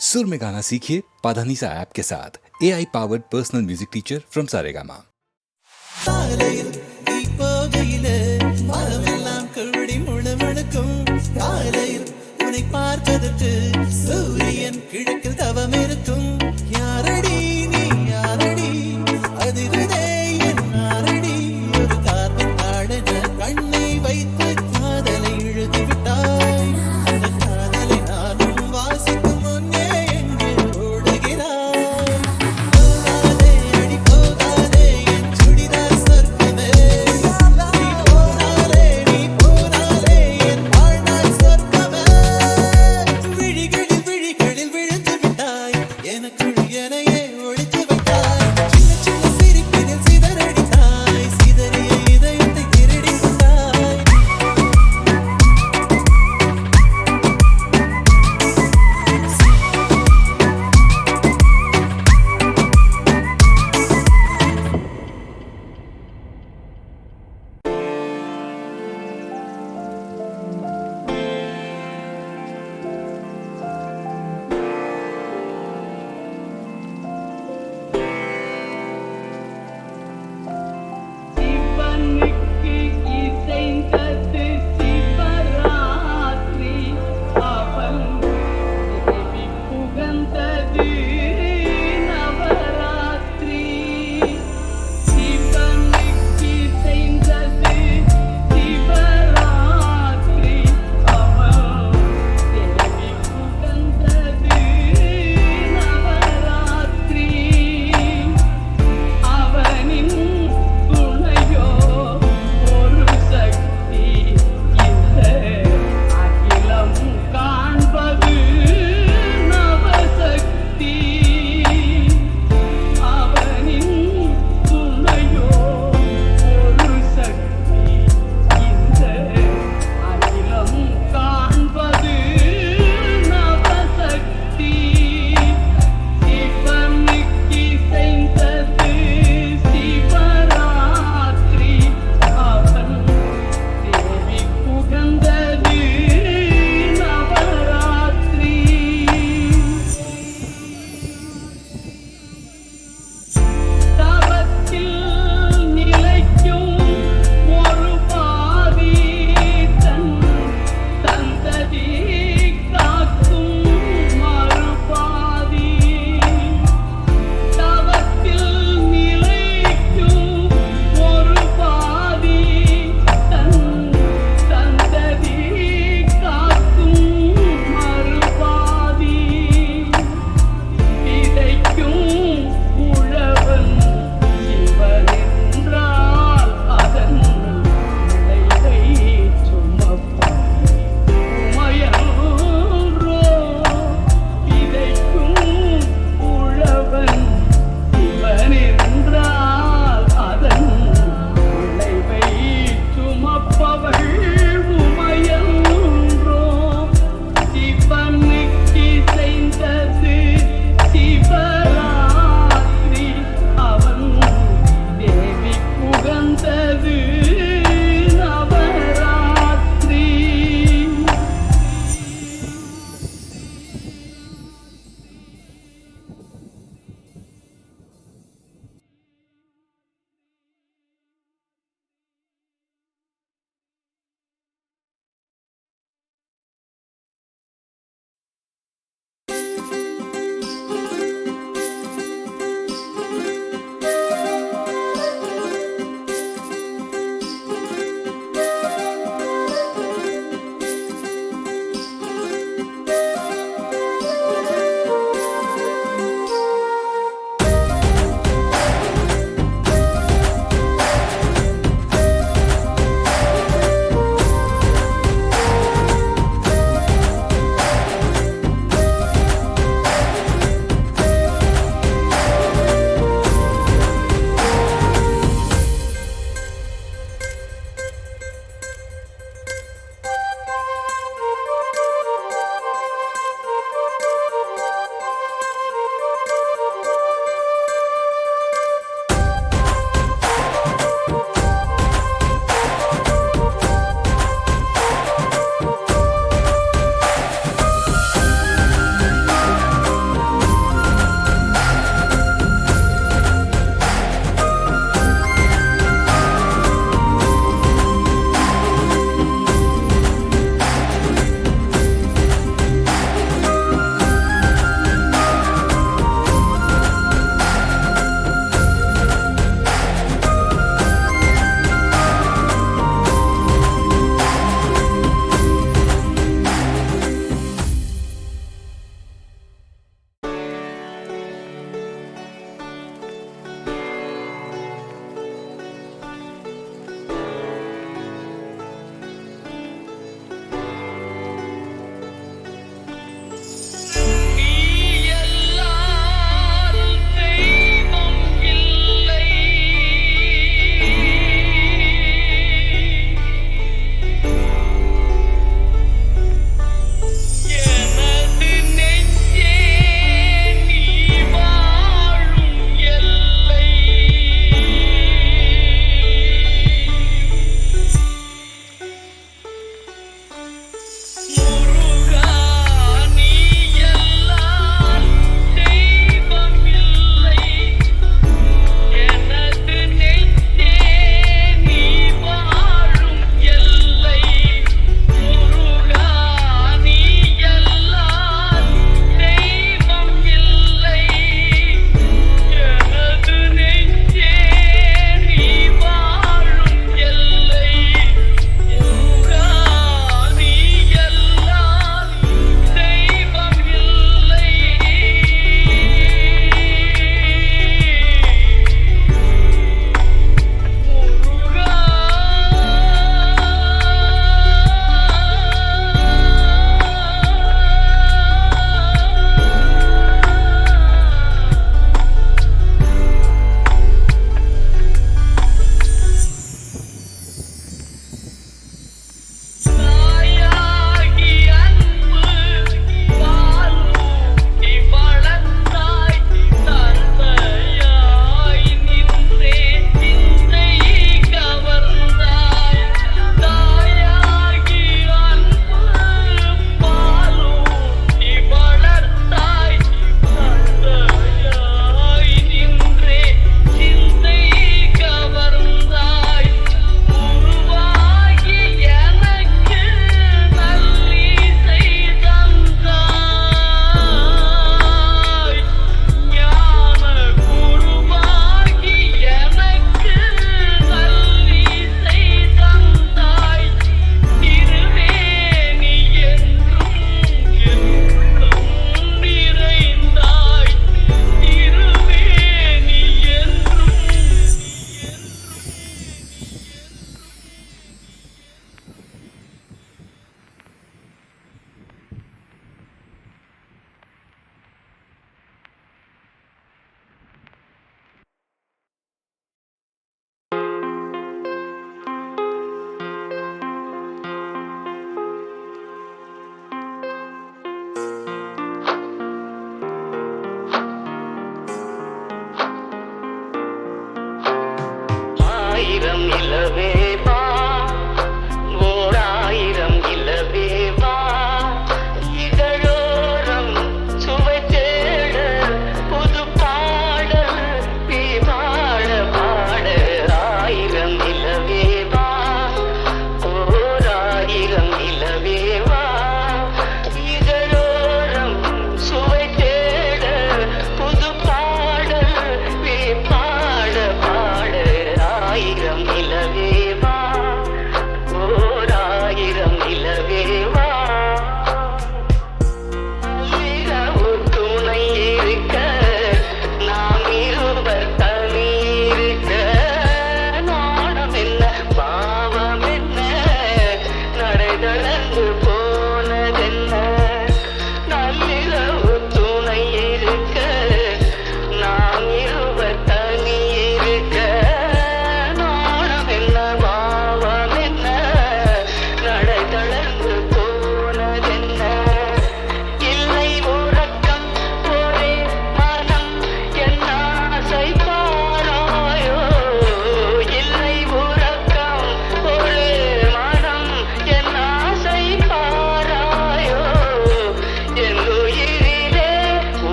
सुर में गाना सीखिए पाधानीसा ऐप के साथ AI powered personal music teacher from Saregama. பார்ப்பதற்கு சூரியன் கிழக்கில் தவம் இருக்கும். யாரடி நீ யாரடி அதிரதே என் நாரடி ஒரு கார்பன் காடன கண்ணை வைத்து காதலை எழுதி விட்டாய். அந்த காதலை நானும் வாசிக்கும் முன்னே எங்கே ஓடுகிறாய்? போகாதே அடி போகாதே என் சுடிதார் சொர்க்கமே. நீ போனாலே என் வாழ்நாள் சொர்க்கமே. விழிகள்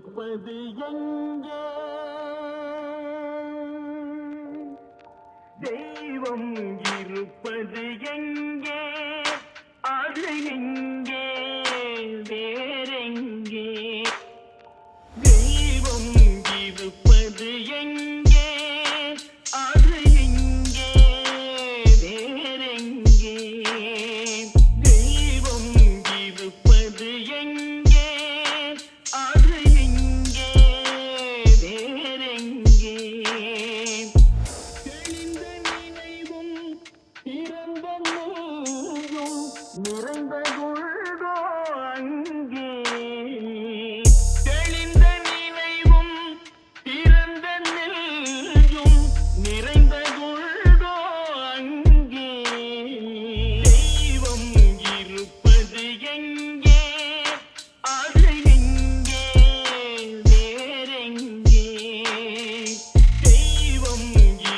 இருப்பது எங்கே தெய்வம் இருப்பது எங்கே அது எங்கே வேறெங்கே தெய்வம் இருப்பது எங்கே அது எங்கே வேறெங்கே தெய்வம் இருப்பது எங்கே அது எங்கே வேறெங்கே தெளிந்த நினைவும் பிறந்த நெஞ்சும் நிறைந்ததுள்ளதோ அங்கே தெளிந்த நினைவும் பிறந்த நெஞ்சும் நிறைந்ததுள்ளதோ அங்கே தெய்வம் இருப்பது எங்கே அது எங்கே வேறெங்கே தெய்வம்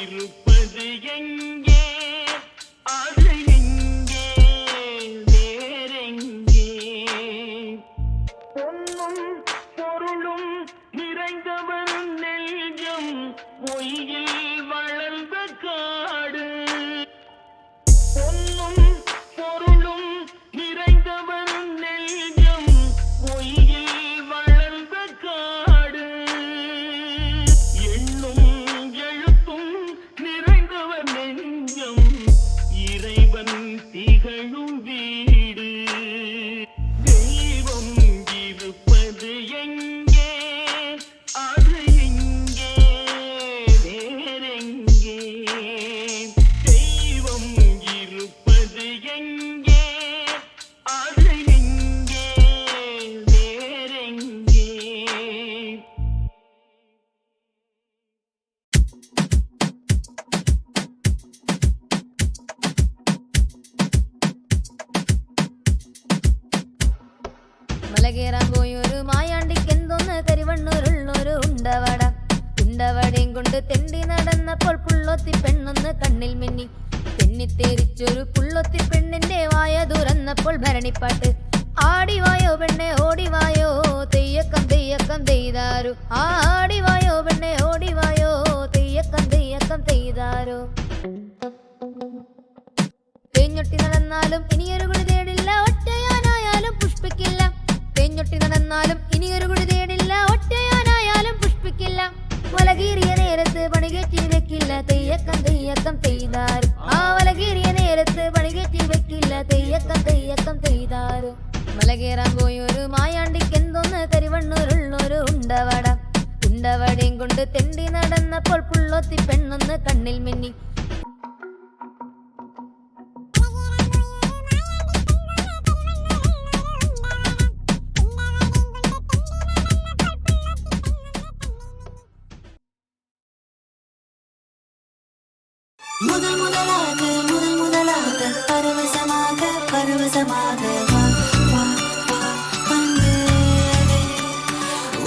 இருப்பது எங்கே அது எங்கே வேறெங்கே பொன்னும் பொருளும் நிறைந்தவன் நெஞ்சம் பொய்யில் வளர்ந்த காடு பொன்னும் பொருளும் நிறைந்தவன் நெஞ்சம் பொய்யில் வளர்ந்த காடு எண்ணும் எழுத்தும் நிறைந்தவன் நெஞ்சம் இறைவன் திகழும் வீடு தெய்வம் இருப்பது எங்கே அது எங்கே வேறெங்கே தெய்வம் இருப்பது எங்கே அது எங்கே வேறெங்கே മലകേറാൻ പോയൊരു മായാണ്ടിക്കെന്തോന്ന് കരിവണ്ണൂരുള്ളൊരു ഉണ്ടവട ഉണ്ടവടയും കൊണ്ട് തെണ്ടി നടന്നപ്പോൾ പുള്ളൊത്തി പെണ്ണൊന്ന് കണ്ണിൽ മിന്നി തെന്നിത്തേരിച്ചൊരു പുള്ളൊത്തി പെണ്ണിന്റെ വായ തുറന്നപ്പോൾ ഭരണിപ്പാട്ട് ആടിവായോ പെണ്ണെ ഓടിവായോ തെയ്യക്കം തെയ്യക്കം തെയ്താരോ ആടിവായോ പെണ്ണെ ഓടിവായോ തെയ്യക്കം തെയ്യക്കം തെയ്താരോ തേഞ്ഞൊട്ടി നടന്നാലും ഇനിയൊരു കുളി തേടില്ല ഒറ്റയാനായാലും പുഷ്പിക്കില്ല തേഞ്ഞൊട്ടി നടന്നാലും ഇനിയൊരു കുളി തേടില്ല ഒറ്റയാനായാലും പുഷ്പിക്കില്ല വലകീറിയ നേരത്ത് പണികേറ്റി വെക്കില്ല തെയ്യക്കം തെയ്യക്കം തെയ്താരും ആ വലകീറിയ നേരത്ത് പണികേറ്റി വെക്കില്ല തെയ്യക്കം തെയ്യക്കം തെയ്താരും മലകേറാൻ പോയൊരു മായാണ്ടിക്കെന്തോന്ന് കരിവണ്ണൂരുള്ളൊരു ഉണ്ടവട ഉണ്ടവടയും കൊണ്ട് തെണ്ടി നടന്നപ്പോൾ പുള്ളൊത്തി പെണ്ണൊന്ന് കണ്ണിൽ മിന്നി முதல் முதலாக பரவசமாக பரவசமாக வா வா வா அன்பே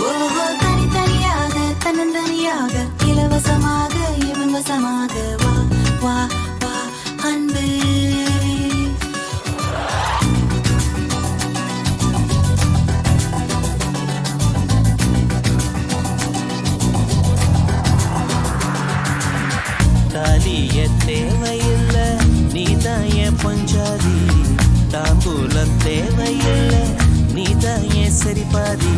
ஓஹோ தனித்தனியாக தன்னந்தனியாக இலவசமாக இவன் வசமாக வா வா வா அன்பே தாலிய தேவையில்ல நீதாய பஞ்சாதி தாம்பூலம் தேவையில்ல நீதாய சரிபாதி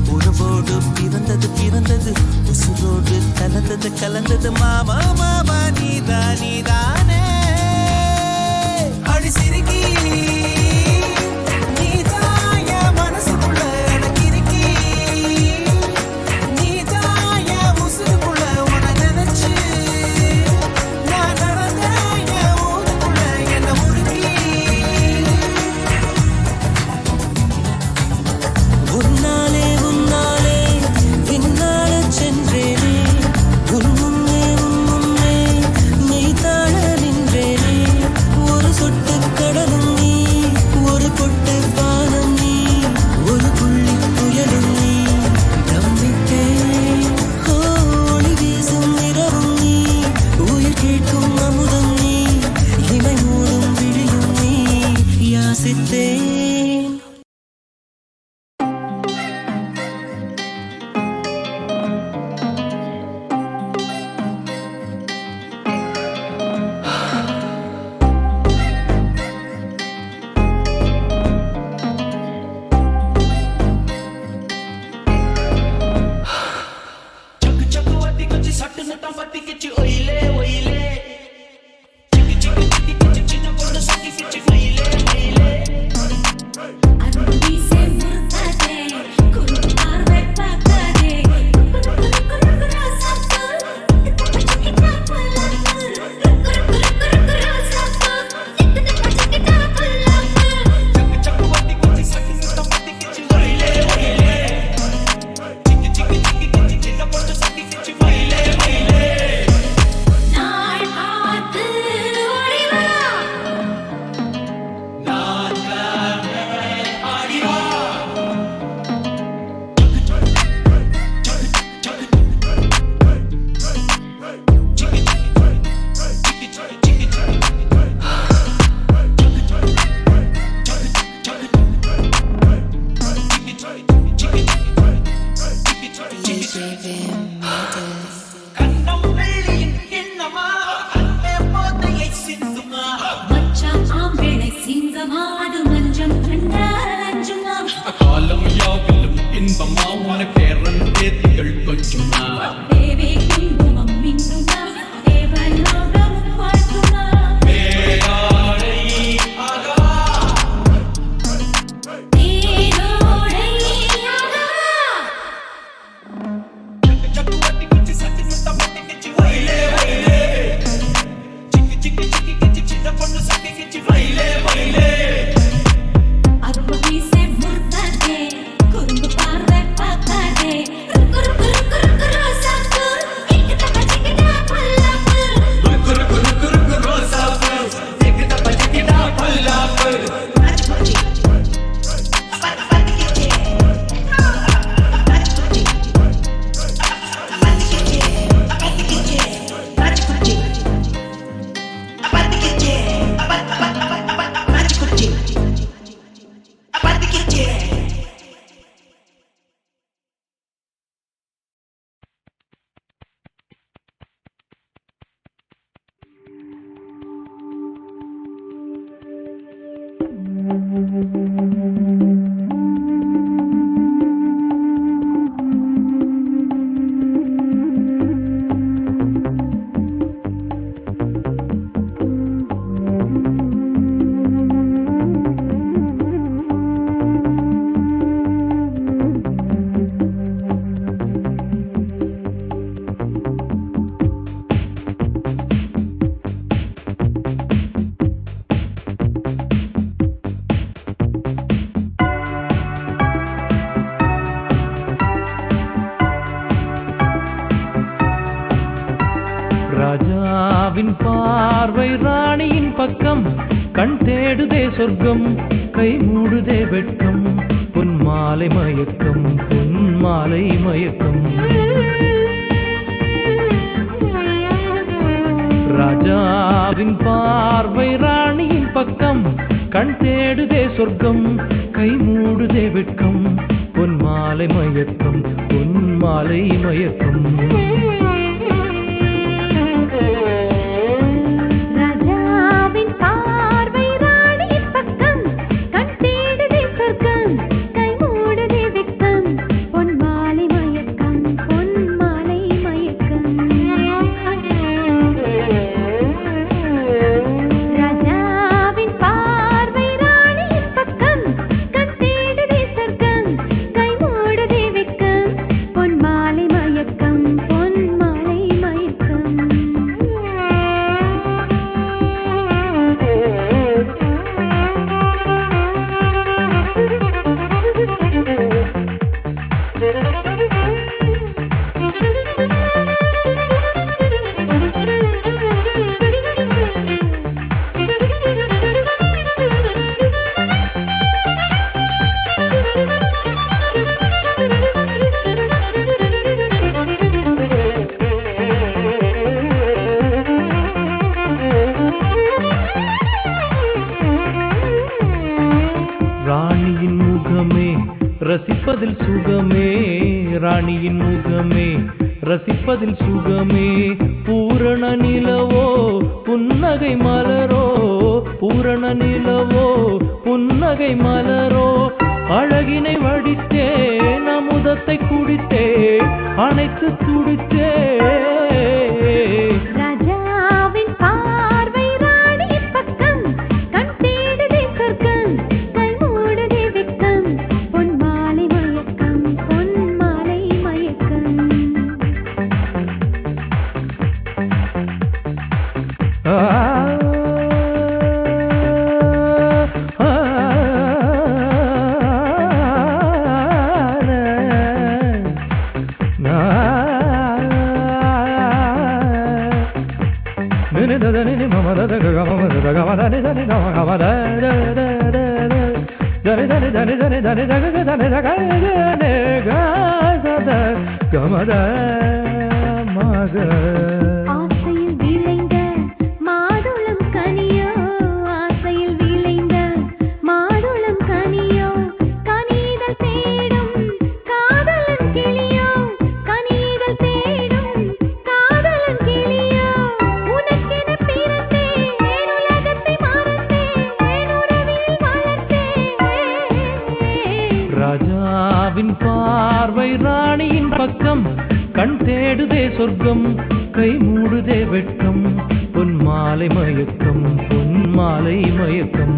உறவோடு பிறந்தது உசுரோடு கலந்தது மாமா மாமா நீதானே அடி சிரிக்கி நீதாய மனசுக்குள்ள எனக்கு இருக்கி நீதாய உசுருக்குள்ள உன நினைச்சு நான் நடந்தேன் என் ஊருக்குள்ள என்ன முறுக்கி உன்னாலே பின்னால சென்றேனே உன் முன்னே நீ தாழ நின்றேனே ஒரு சொட்டு கடலும் நீ கொஞ்சி சட்டுன்னு தான் பத்திக்கிச்சு ஒயிலே ஒயிலே சிக்கி சிக்கி சிக்கி சிக்கி சின்ன பொண்ணு சக்கிக்கிச்சு மயிலே மயிலே அருள்வீசே முறுக்காதே குறுக்கு பார்வை பார்க்காதே ராசாப்பா பச்சக்கிட்டா பல்லாக்கு ராசாப்பா பச்சக்கிட்டா பல்லாக்கு சக்கு சக்கு வட்டி கொஞ்சி சட்டுன்னு தான் பத்திக்கிச்சு ஒயிலே ஒயிலே சிக்கி சிக்கி சிக்கி சிக்கி சின்ன பொண்ணு சக்கிக்கிச்சு மயிலே மயிலே நாள் பார்த்து ஓடி வா கண்ணம் வெள்ளியின் எண்ணமா அன்பே போதையை சிந்துமா மச்சான் ஆம்பளை சிங்கமா அது மஞ்சம் கண்டால் அஞ்சுமா காலம் யாவிலும் இன்பமா உன பேரன் பேத்திகள் கொஞ்சுமா தேவே குங்குமம் மின்னுமா தேவலோகம் வாழ்த்துமா பேராடை ஆகா தேரோடை ஆகா சக்கு வட்டி கொஞ்சி சட்டுன்னு தான் பத்திக்கிச்சு ஒயிலே ஒயிலே சிக்கி சிக்கி சிக்கி சிக்கி சின்ன பொண்ணு சக்கிக்கிச்சு மயிலே மயிலே அருள்வீசே முறுக்காதே குறுக்கு பார்வை பார்க்காதே ராசாப்பா பச்சக்கிட்டா பல்லாக்கு குரு குரு குரு குரு ரோசாப்பு எங்கிட்ட பச்சக்கிட்டா பல்லாப்பு ராஜாவின் பார்வை ராணியின் பக்கம் கண் தேடுதே சொர்க்கம் கை மூடுதே வெட்கம் பொன் மாலை மயக்கம் பொன் மாலை மயக்கம் ராஜாவின் பார்வை ராணியின் பக்கம் கண் தேடுதே சொர்க்கம் கை மூடுதே வெட்கம் பொன் மாலை மயக்கம் பொன் மாலை மயக்கம் ராஜாவின் பார்வை ராணியின் பக்கம் கண் தேடுதே சொர்க்கம் கை மூடுதே வெட்கம் பொன் மாலை மயக்கம் பொன் மாலை மயக்கம் ராஜாவின் பார்வை ராணியின் பக்கம் கண் தேடுதே சொர்க்கம் கை மூடுதே வெட்கம் பொன் மாலை மயக்கம் பொன் மாலை மயக்கம் ராணியின் முகமே ரசிப்பதில் சுகமே ராணியின் முகமே ரசிப்பதில் சுகமே பூரண நிலவோ புன்னகை மலரோ பூரண நிலவோ புன்னகை மலரோ அழகினை வடித்தே அமுதத்தை குடித்தே அனைத்து துடித்தே ராஜாவின் பார்வை ராணியின் பக்கம் கண் தேடுதே சொர்க்கம் கை மூடுதே வெட்கம் பொன் மாலை மயக்கம் பொன் மாலை மயக்கம் ஆசையில் விளைந்த மாதுளம் கனியோ ஆசையில் விளைந்த மாதுளம் கனியோ கனிதல் தேடும் காதலன் கிளியோ கனிதல் தேடும் காதலன் கிளியோ உனக்கென பிறந்தேன் உலகத்தை மறந்தேன் உறவில் வளர்த்தேன் ராஜாவின் பார்வை ராணியின் பக்கம் கண் தேடுதே சொர்க்கம் கை மூடுதே வெட்கம் பொன் மாலை மயக்கம் பொன் மாலை மயக்கம்